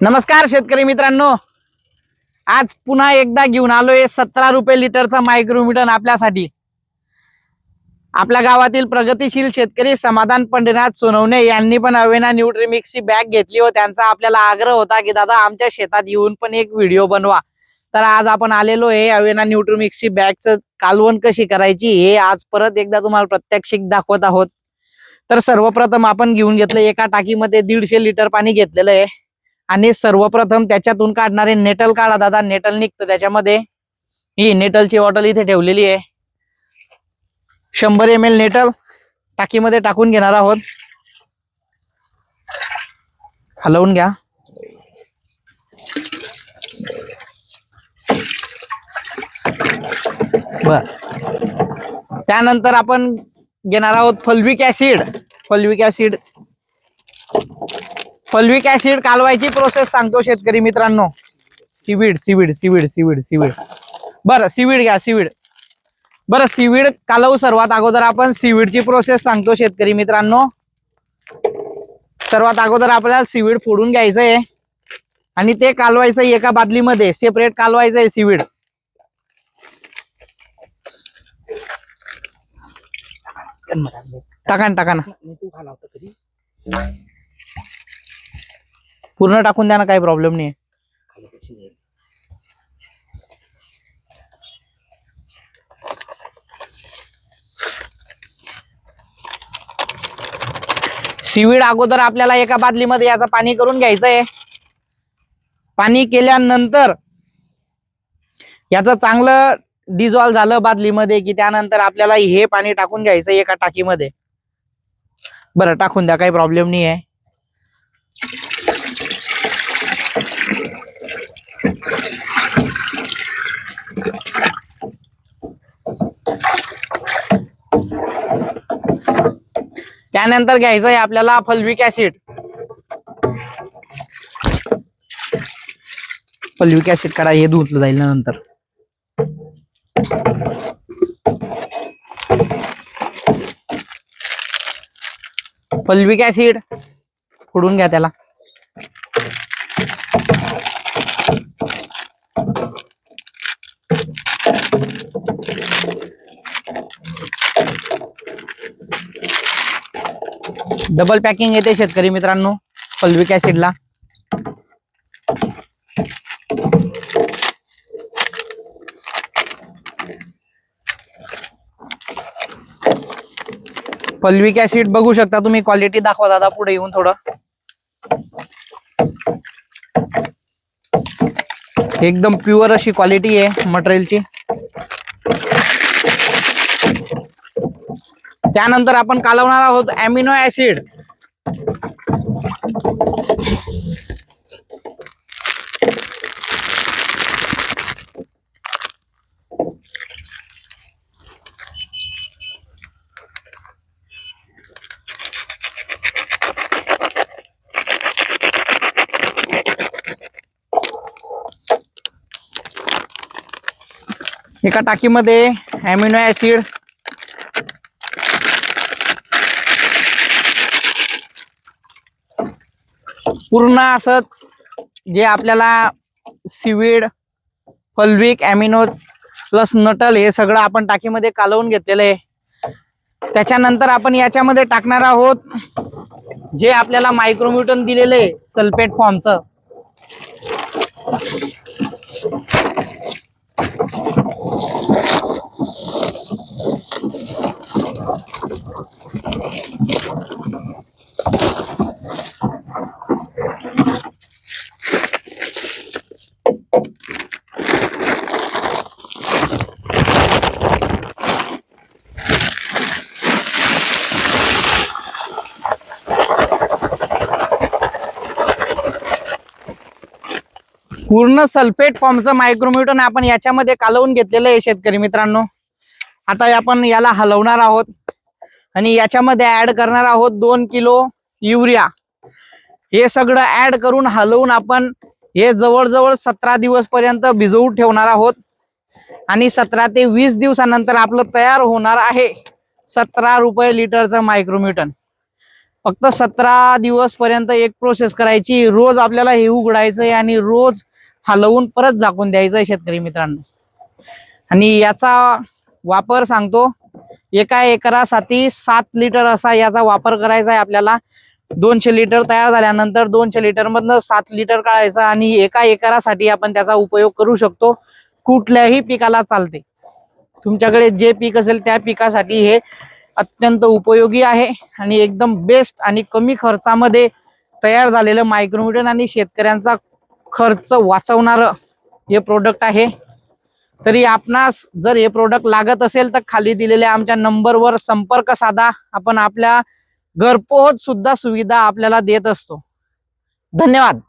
नमस्कार शेतकरी मित्रांनो, आज पुन्हा एकदा घेऊन आलोय 17 रुपये लिटरचा मायक्रोमीटर आपल्यासाठी। आपल्या गावातील प्रगतिशील शेतकरी समाधान पंढरीनाथ सोनवणे यांनी पण अवेना न्यूट्रीमिक्सची बॅग घेतली व त्यांचा आपल्याला आग्रह होता की दादा आमच्या शेतात येऊन पण एक व्हिडिओ बनवा। तर आज आपण आलेलो आहे अवेना न्यूट्रीमिक्सची बॅगचं कालवण कशी करायची हे आज परत एकदा तुम्हाला प्रात्यक्षिक दाखवत आहोत। तर सर्वप्रथम आपण घेऊन घेतलं एका टाकीमध्ये 150 लिटर पाणी घेतलेलं आहे आणि सर्वप्रथम त्याच्यातून काढणारे नेटल काढा दादा, नेटल निघतं त्याच्यामध्ये। ही नेटलची बॉटल इथे ठेवलेली आहे। 100 ml नेटल टाकीमध्ये टाकून घेणार आहोत। हलवून घ्या। बर, त्यानंतर आपण घेणार आहोत फॉल्विक ऍसिड। फॉल्विक ऍसिड कालवायची प्रोसेस सांगतो शेतकरी मित्रांनो। सीवीड बरं, सीवीड घ्या, सीवीड। बरं, सीवीड कालवू सर्वात अगोदर आपण सीवीडची प्रोसेस सांगतो शेतकरी मित्रांनो। सर्वात अगोदर आपल्याला सीवीड फोडून घ्यायचंय आणि ते कालवायचं एका बादलीमध्ये, सेपरेट कालवायचंय सीवीड। टाका ना पूर्ण टाकून द्या ना, काही प्रॉब्लेम नाही। सीवीड अगोदर आपल्याला एका बादलीमध्ये याचं पाणी करून घ्यायचंय। पाणी केल्यानंतर याचं चांगलं डिझॉल्व झालं बादलीमध्ये की त्यानंतर आपल्याला हे पाणी टाकून घ्यायचं एका टाकीमध्ये। बरं, टाकून द्या, काही प्रॉब्लेम नाही आहे। त्यानंतर घ्यायचं आहे आपल्याला फॉल्विक ऍसिड। फॉल्विक ऍसिड काढा, हे धुतलं जाईल नंतर। फॉल्विक ऍसिड फोडून घ्या त्याला। डबल पॅकिंग येते शेतकरी मित्रांनो फॉल्विक ऍसिडला। फॉल्विक ऍसिड बघू शकता तुम्ही, क्वालिटी दाखवा दादा पुढे येऊन थोडं। एकदम प्युअर अशी क्वालिटी आहे मटेरियलची। त्यानंतर आपण कालवणार आहोत अमिनो ऍसिड। एका टाकीमध्ये अमिनो ऍसिड पूर्ण असं जे आपल्याला सीवीड, फॉल्विक, अमिनो प्लस नटल हे सगळं आपण टाकीमध्ये कालवून घेतलेलं आहे। त्याच्यानंतर आपण याच्यामध्ये टाकणार आहोत जे आपल्याला मायक्रोम्युटन दिलेलं आहे सल्फेट फॉर्मचं। पूर्ण सल्फेट फॉर्मचं मायक्रोम्युटन आपण याच्यामध्ये कालवून घेतलेलं आहे शेतकरी मित्रांनो। आता आपण याला हलवणार आहोत आणि याच्यामध्ये ऍड करणार आहोत 2 किलो युरिया। हे सगळं ऍड करून हलवून आपण हे जवळजवळ 17 दिवस पर्यंत भिजवून ठेवणार आहोत आणि 17 ते 20 दिवसानंतर आपलं तयार होणार आहे 17 रुपये लिटरचं मायक्रोम्युटन। फक्त 17 दिवस पर्यंत एक प्रोसेस करायची. रोज आपल्याला हे उघडायचंय आणि रोज हलवून परत झाकून द्यायचंय शेतकरी मित्रांनो. आणि याचा वापर सांगतो, एका एकरासाठी 7 लिटर असा याचा वापर करायचा आहे आपल्याला. 200 लिटर तयार झाल्यानंतर 200 लिटर मधनं 7 लिटर काढायचा आणि एका एकरासाठी आपण त्याचा उपयोग करू शकतो. कुठल्याही पिकाला चालते. तुमच्याकडे जे पीक असेल त्या पिकासाठी हे अत्यंत उपयोगी आहे आणि एकदम बेस्ट आणि कमी खर्चामध्ये तयार झालेलं मायक्रोन्यूटन आणि शेतकऱ्यांचा खर्च वाचवणारं हे प्रोडक्ट आहे. तरी आपणास जर हे प्रोडक्ट लागत असेल तर खाली दिलेल्या आमच्या नंबरवर संपर्क साधा. आपण आपल्या घरपोहोच सुद्धा सुविधा आपल्याला देत असतो. धन्यवाद.